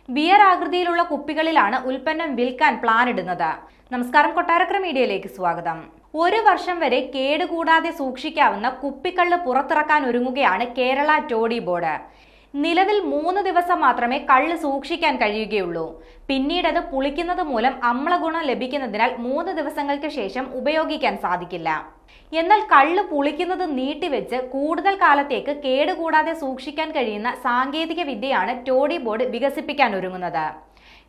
Beer ആകൃതിയിലുള്ള കുപ്പികളിലാണ് ഉൽപ്പന്നം വിൽക്കാൻ പ്ലാൻ ഇടുന്നത്. നമസ്കാരം, കൊട്ടാരക്കര മീഡിയയിലേക്ക് സ്വാഗതം. 1 വർഷം വരെ കേടുകൂടാതെ സൂക്ഷിക്കാവുന്ന കുപ്പിക്കള്ള് പുറത്തിറക്കാൻ ഒരുങ്ങുകയാണ് കേരള ടോഡി ബോർഡ്. നിലവിൽ 3 ദിവസം മാത്രമേ കള്ള് സൂക്ഷിക്കാൻ കഴിയുകയുള്ളൂ. പിന്നീട് അത് പുളിക്കുന്നത് മൂലം അമ്ലഗുണം ലഭിക്കുന്നതിനാൽ 3 ദിവസങ്ങൾക്ക് ശേഷം ഉപയോഗിക്കാൻ സാധിക്കില്ല. എന്നാൽ കള്ള് പുളിക്കുന്നത് നീട്ടിവെച്ച് കൂടുതൽ കാലത്തേക്ക് കേടുകൂടാതെ സൂക്ഷിക്കാൻ കഴിയുന്ന സാങ്കേതിക വിദ്യയാണ് ടോഡി ബോർഡ് വികസിപ്പിക്കാൻ ഒരുങ്ങുന്നത്.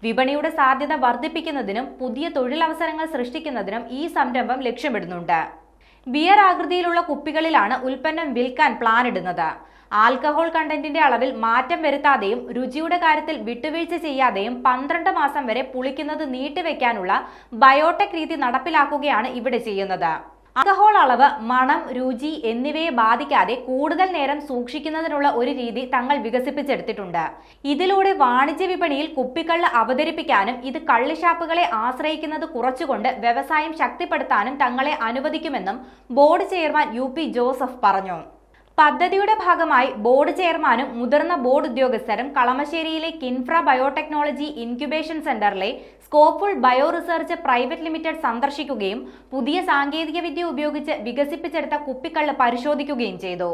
വിപണിയുടെ സാധ്യത വർദ്ധിപ്പിക്കുന്നതിനും പുതിയ തൊഴിലവസരങ്ങൾ സൃഷ്ടിക്കുന്നതിനും ഈ സംരംഭം ലക്ഷ്യമിടുന്നുണ്ട്. ബിയർ ആകൃതിയിലുള്ള കുപ്പികളിലാണ് ഉൽപ്പന്നം വിൽക്കാൻ പ്ലാൻ ഇടുന്നത്. ആൽക്കഹോൾ കണ്ടന്റിന്റെ അളവിൽ മാറ്റം വരുത്താതെയും രുചിയുടെ കാര്യത്തിൽ വിട്ടുവീഴ്ച ചെയ്യാതെയും 12 മാസം വരെ പുളിക്കുന്നത് നീട്ടിവെക്കാനുള്ള ബയോടെക് രീതി നടപ്പിലാക്കുകയാണ് ഇവിടെ ചെയ്യുന്നത്. ആൽക്കഹോൾ അളവ്, മണം, രുചി എന്നിവയെ ബാധിക്കാതെ കൂടുതൽ നേരം സൂക്ഷിക്കുന്നതിനുള്ള ഒരു രീതി തങ്ങൾ വികസിപ്പിച്ചെടുത്തിട്ടുണ്ട്. ഇതിലൂടെ വാണിജ്യ വിപണിയിൽ കുപ്പിക്കള്ള് അവതരിപ്പിക്കാനും ഇത് കള്ളുഷാപ്പുകളെ ആശ്രയിക്കുന്നത് കുറച്ചുകൊണ്ട് വ്യവസായം ശക്തിപ്പെടുത്താനും തങ്ങളെ അനുവദിക്കുമെന്നും ബോർഡ് ചെയർമാൻ UP ജോസഫ് പറഞ്ഞു. പദ്ധതിയുടെ ഭാഗമായി ബോർഡ് ചെയർമാനും മുതിർന്ന ബോർഡ് ഉദ്യോഗസ്ഥരും കളമശ്ശേരിയിലെ കിൻഫ്ര ബയോടെക്നോളജി ഇൻക്യുബേഷൻ സെന്ററിലെ സ്കോപ്പുൾ ബയോ റിസർച്ച് പ്രൈവറ്റ് ലിമിറ്റഡ് സന്ദർശിക്കുകയും പുതിയ സാങ്കേതിക വിദ്യ ഉപയോഗിച്ച് വികസിപ്പിച്ചെടുത്ത കുപ്പിക്കള്ള് പരിശോധിക്കുകയും ചെയ്തു.